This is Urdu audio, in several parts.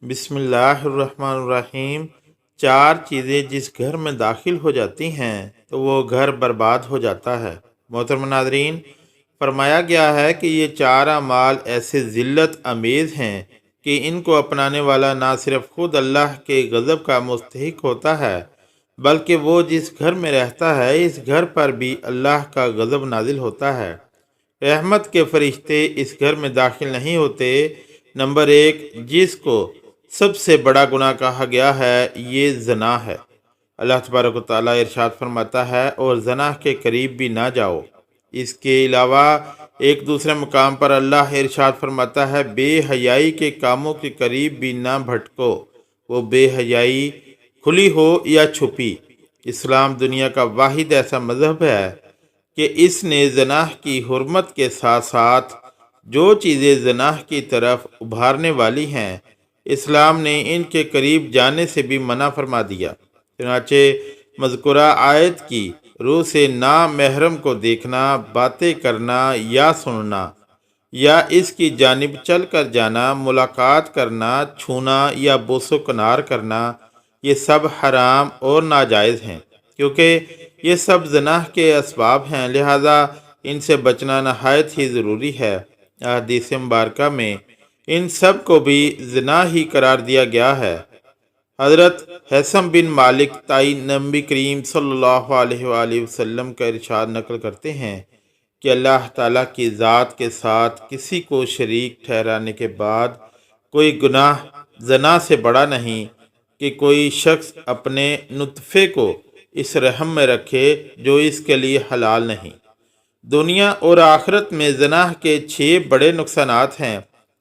بسم اللہ الرحمن الرحیم۔ چار چیزیں جس گھر میں داخل ہو جاتی ہیں تو وہ گھر برباد ہو جاتا ہے۔ محترم ناظرین، فرمایا گیا ہے کہ یہ چار اعمال ایسے ذلت امیز ہیں کہ ان کو اپنانے والا نہ صرف خود اللہ کے غضب کا مستحق ہوتا ہے بلکہ وہ جس گھر میں رہتا ہے اس گھر پر بھی اللہ کا غضب نازل ہوتا ہے۔ رحمت کے فرشتے اس گھر میں داخل نہیں ہوتے۔ نمبر ایک، جس کو سب سے بڑا گناہ کہا گیا ہے یہ زنا ہے۔ اللہ تبارک و تعالیٰ ارشاد فرماتا ہے اور زنا کے قریب بھی نہ جاؤ۔ اس کے علاوہ ایک دوسرے مقام پر اللہ ارشاد فرماتا ہے بے حیائی کے کاموں کے قریب بھی نہ بھٹکو، وہ بے حیائی کھلی ہو یا چھپی۔ اسلام دنیا کا واحد ایسا مذہب ہے کہ اس نے زنا کی حرمت کے ساتھ ساتھ جو چیزیں زنا کی طرف ابھارنے والی ہیں اسلام نے ان کے قریب جانے سے بھی منع فرما دیا۔ چنانچہ مذکورہ آیت کی روح سے نامحرم کو دیکھنا، باتیں کرنا یا سننا یا اس کی جانب چل کر جانا، ملاقات کرنا، چھونا یا بوس و کنار کرنا، یہ سب حرام اور ناجائز ہیں کیونکہ یہ سب زنا کے اسباب ہیں، لہذا ان سے بچنا نہایت ہی ضروری ہے۔ احادیث مبارکہ میں ان سب کو بھی زنا ہی قرار دیا گیا ہے۔ حضرت حسم بن مالک تائی نبی کریم صلی اللہ علیہ وآلہ وسلم کا ارشاد نقل کرتے ہیں کہ اللہ تعالیٰ کی ذات کے ساتھ کسی کو شریک ٹھہرانے کے بعد کوئی گناہ زنا سے بڑا نہیں کہ کوئی شخص اپنے نطفے کو اس رحم میں رکھے جو اس کے لیے حلال نہیں۔ دنیا اور آخرت میں زنا کے 6 بڑے نقصانات ہیں۔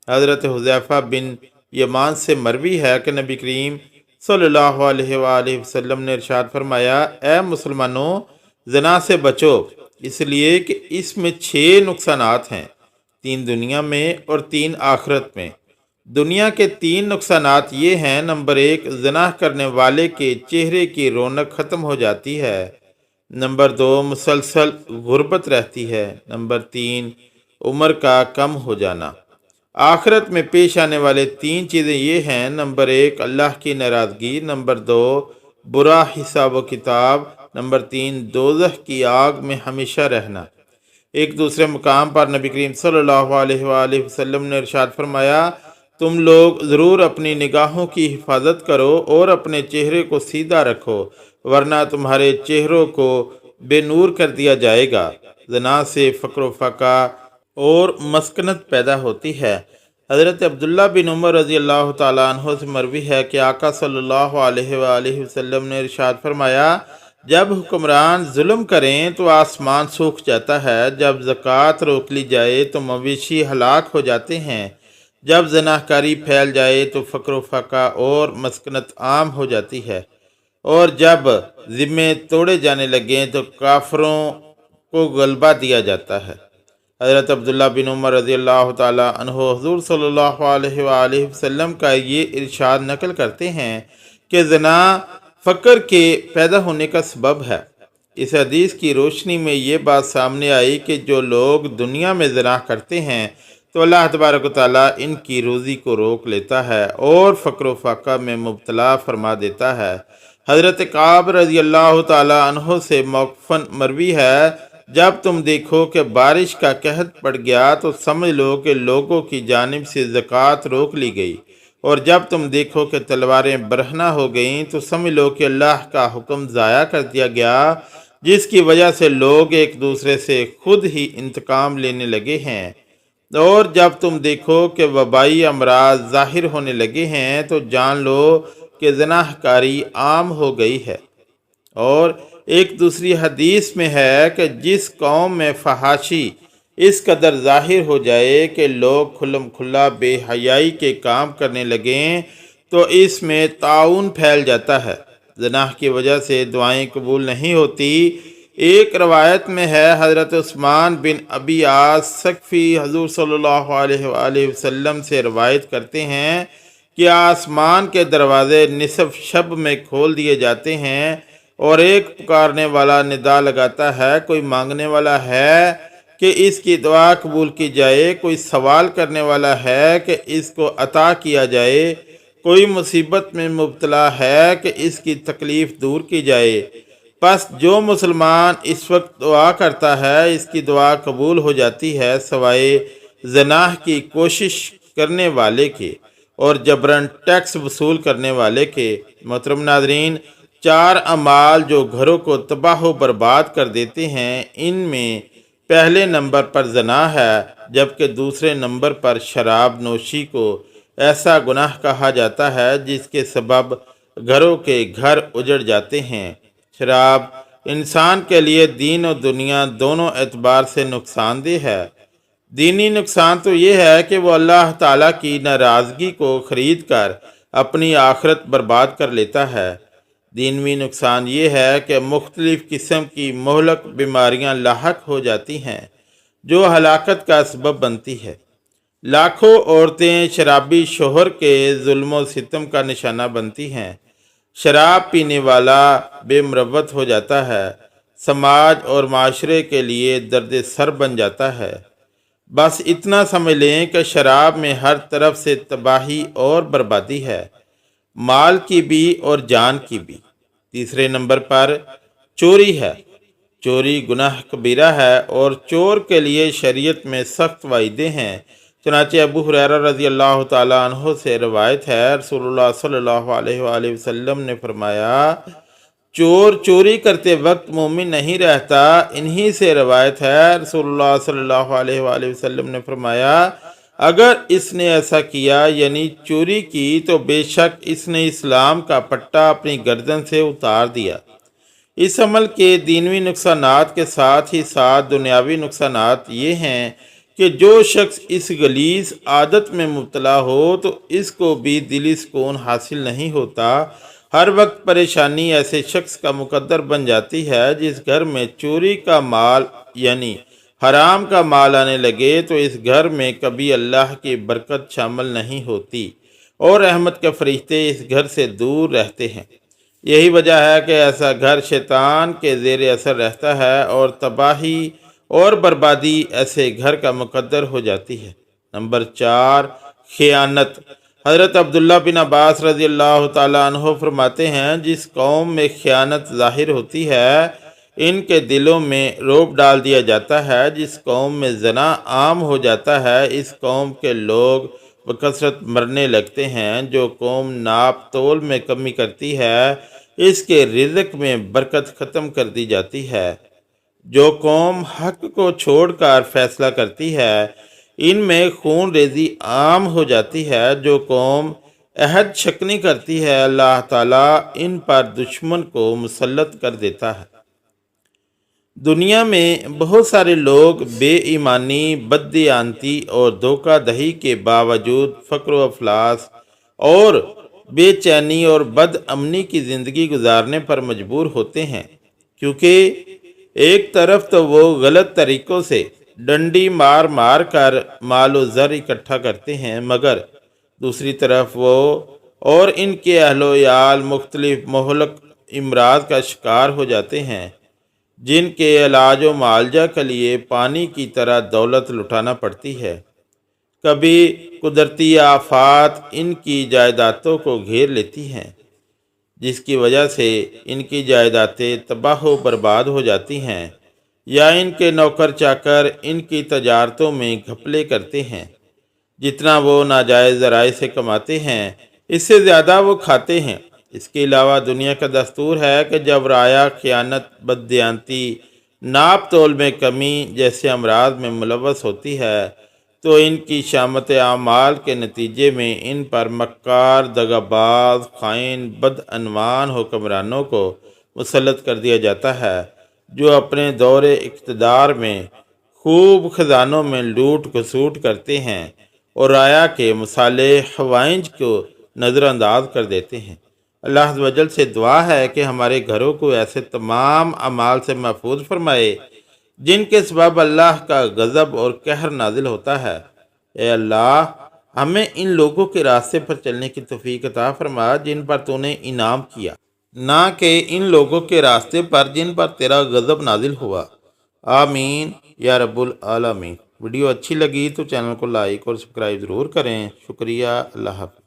حضرت حذیفہ بن یمان سے مروی ہے کہ نبی کریم صلی اللہ علیہ وآلہ وسلم نے ارشاد فرمایا اے مسلمانوں، زنا سے بچو، اس لیے کہ اس میں 6 نقصانات ہیں، 3 دنیا میں اور 3 آخرت میں۔ دنیا کے 3 نقصانات یہ ہیں، نمبر 1، زنا کرنے والے کے چہرے کی رونق ختم ہو جاتی ہے۔ نمبر 2، مسلسل غربت رہتی ہے۔ نمبر 3، عمر کا کم ہو جانا۔ آخرت میں پیش آنے والے 3 چیزیں یہ ہیں، نمبر 1، اللہ کی ناراضگی، نمبر 2، برا حساب و کتاب، نمبر 3، دوزخ کی آگ میں ہمیشہ رہنا۔ ایک دوسرے مقام پر نبی کریم صلی اللہ علیہ وآلہ وسلم نے ارشاد فرمایا تم لوگ ضرور اپنی نگاہوں کی حفاظت کرو اور اپنے چہرے کو سیدھا رکھو ورنہ تمہارے چہروں کو بے نور کر دیا جائے گا۔ زنا سے فقر و فقہ اور مسکنت پیدا ہوتی ہے۔ حضرت عبداللہ بن عمر رضی اللہ تعالیٰ عنہ سے مروی ہے کہ آقا صلی اللہ علیہ وآلہ وسلم نے ارشاد فرمایا جب حکمران ظلم کریں تو آسمان سوکھ جاتا ہے، جب زکوٰۃ روک لی جائے تو مویشی ہلاک ہو جاتے ہیں، جب زناکاری پھیل جائے تو فقر و فقہ اور مسکنت عام ہو جاتی ہے، اور جب ذمے توڑے جانے لگیں تو کافروں کو غلبہ دیا جاتا ہے۔ حضرت عبداللہ بن عمر رضی اللہ تعالیٰ عنہ حضور صلی اللہ علیہ وآلہ وسلم کا یہ ارشاد نقل کرتے ہیں کہ زنا فقر کے پیدا ہونے کا سبب ہے۔ اس حدیث کی روشنی میں یہ بات سامنے آئی کہ جو لوگ دنیا میں زنا کرتے ہیں تو اللہ تبارک و تعالیٰ ان کی روزی کو روک لیتا ہے اور فقر و فاقہ میں مبتلا فرما دیتا ہے۔ حضرت کعب رضی اللہ تعالیٰ عنہ سے موقوفاً مروی ہے جب تم دیکھو کہ بارش کا قحط پڑ گیا تو سمجھ لو کہ لوگوں کی جانب سے زکوٰۃ روک لی گئی، اور جب تم دیکھو کہ تلواریں برہنہ ہو گئیں تو سمجھ لو کہ اللہ کا حکم ضائع کر دیا گیا، جس کی وجہ سے لوگ ایک دوسرے سے خود ہی انتقام لینے لگے ہیں، اور جب تم دیکھو کہ وبائی امراض ظاہر ہونے لگے ہیں تو جان لو کہ زنا کاری عام ہو گئی ہے۔ اور ایک دوسری حدیث میں ہے کہ جس قوم میں فحاشی اس قدر ظاہر ہو جائے کہ لوگ کھلم کھلا بے حیائی کے کام کرنے لگیں تو اس میں طاعون پھیل جاتا ہے، زنا کی وجہ سے دعائیں قبول نہیں ہوتی۔ ایک روایت میں ہے حضرت عثمان بن ابی عاص ثقفی حضور صلی اللہ علیہ وآلہ وسلم سے روایت کرتے ہیں کہ آسمان کے دروازے نصف شب میں کھول دیے جاتے ہیں اور ایک پکارنے والا ندا لگاتا ہے کوئی مانگنے والا ہے کہ اس کی دعا قبول کی جائے، کوئی سوال کرنے والا ہے کہ اس کو عطا کیا جائے، کوئی مصیبت میں مبتلا ہے کہ اس کی تکلیف دور کی جائے۔ پس جو مسلمان اس وقت دعا کرتا ہے اس کی دعا قبول ہو جاتی ہے سوائے زناح کی کوشش کرنے والے کے اور جبراً ٹیکس وصول کرنے والے کے۔ محترم ناظرین، 4 اعمال جو گھروں کو تباہ و برباد کر دیتے ہیں، ان میں پہلے نمبر پر زنا ہے، جبکہ دوسرے نمبر پر شراب نوشی کو ایسا گناہ کہا جاتا ہے جس کے سبب گھروں کے گھر اجڑ جاتے ہیں۔ شراب انسان کے لیے دین و دنیا دونوں اعتبار سے نقصان دہ ہے۔ دینی نقصان تو یہ ہے کہ وہ اللہ تعالیٰ کی ناراضگی کو خرید کر اپنی آخرت برباد کر لیتا ہے۔ دینوی نقصان یہ ہے کہ مختلف قسم کی مہلک بیماریاں لاحق ہو جاتی ہیں جو ہلاکت کا سبب بنتی ہے۔ لاکھوں عورتیں شرابی شوہر کے ظلم و ستم کا نشانہ بنتی ہیں۔ شراب پینے والا بے مروت ہو جاتا ہے، سماج اور معاشرے کے لیے درد سر بن جاتا ہے۔ بس اتنا سمجھ لیں کہ شراب میں ہر طرف سے تباہی اور بربادی ہے، مال کی بھی اور جان کی بھی۔ تیسرے نمبر پر چوری ہے۔ چوری گناہ کبیرہ ہے اور چور کے لیے شریعت میں سخت وعیدیں ہیں۔ چنانچہ ابو ہریرہ رضی اللہ تعالیٰ عنہ سے روایت ہے، رسول اللہ صلی اللہ علیہ وآلہ وسلم نے فرمایا، چور چوری کرتے وقت مومن نہیں رہتا۔ انہی سے روایت ہے، رسول اللہ صلی اللہ علیہ وآلہ وسلم نے فرمایا، اگر اس نے ایسا کیا یعنی چوری کی تو بے شک اس نے اسلام کا پٹا اپنی گردن سے اتار دیا۔ اس عمل کے دینوی نقصانات کے ساتھ ہی ساتھ دنیاوی نقصانات یہ ہیں کہ جو شخص اس غلیظ عادت میں مبتلا ہو تو اس کو بھی دلی سکون حاصل نہیں ہوتا۔ ہر وقت پریشانی ایسے شخص کا مقدر بن جاتی ہے جس گھر میں چوری کا مال یعنی حرام کا مال آنے لگے تو اس گھر میں کبھی اللہ کی برکت شامل نہیں ہوتی اور رحمت کے فرشتے اس گھر سے دور رہتے ہیں۔ یہی وجہ ہے کہ ایسا گھر شیطان کے زیر اثر رہتا ہے اور تباہی اور بربادی ایسے گھر کا مقدر ہو جاتی ہے۔ نمبر 4، خیانت۔ حضرت عبداللہ بن عباس رضی اللہ تعالیٰ عنہ فرماتے ہیں، جس قوم میں خیانت ظاہر ہوتی ہے ان کے دلوں میں رعب ڈال دیا جاتا ہے۔ جس قوم میں زنا عام ہو جاتا ہے اس قوم کے لوگ بکثرت مرنے لگتے ہیں۔ جو قوم ناپ تول میں کمی کرتی ہے اس کے رزق میں برکت ختم کر دی جاتی ہے۔ جو قوم حق کو چھوڑ کر فیصلہ کرتی ہے ان میں خون ریزی عام ہو جاتی ہے۔ جو قوم عہد شکنی کرتی ہے اللہ تعالیٰ ان پر دشمن کو مسلط کر دیتا ہے۔ دنیا میں بہت سارے لوگ بے ایمانی، بددیانتی اور دھوکہ دہی کے باوجود فقر و افلاس اور بے چینی اور بد امنی کی زندگی گزارنے پر مجبور ہوتے ہیں، کیونکہ ایک طرف تو وہ غلط طریقوں سے ڈنڈی مار مار کر مال و زر اکٹھا کرتے ہیں، مگر دوسری طرف وہ اور ان کے اہل و عیال مختلف مہلک امراض کا شکار ہو جاتے ہیں جن کے علاج و معالجہ کے لیے پانی کی طرح دولت لٹانا پڑتی ہے۔ کبھی قدرتی آفات ان کی جائیدادوں کو گھیر لیتی ہیں جس کی وجہ سے ان کی جائیدادیں تباہ و برباد ہو جاتی ہیں، یا ان کے نوکر چاکر ان کی تجارتوں میں گھپلے کرتے ہیں۔ جتنا وہ ناجائز ذرائع سے کماتے ہیں اس سے زیادہ وہ کھاتے ہیں۔ اس کے علاوہ دنیا کا دستور ہے کہ جب رعایا خیانت، بددیانتی، ناپ تول میں کمی جیسے امراض میں ملوث ہوتی ہے تو ان کی شامت اعمال کے نتیجے میں ان پر مکار، دغاباز، خائن، بدعنوان حکمرانوں کو مسلط کر دیا جاتا ہے جو اپنے دور اقتدار میں خوب خزانوں میں لوٹ کھسوٹ کرتے ہیں اور رعایا کے مصالح حوائج کو نظر انداز کر دیتے ہیں۔ اللہ عز و جل سے دعا ہے کہ ہمارے گھروں کو ایسے تمام اعمال سے محفوظ فرمائے جن کے سبب اللہ کا غضب اور قہر نازل ہوتا ہے۔ اے اللہ، ہمیں ان لوگوں کے راستے پر چلنے کی توفیق عطا فرما جن پر تو نے انعام کیا، نہ کہ ان لوگوں کے راستے پر جن پر تیرا غضب نازل ہوا۔ آمین یا رب العالمین۔ ویڈیو اچھی لگی تو چینل کو لائک اور سبسکرائب ضرور کریں۔ شکریہ۔ اللہ حافظ۔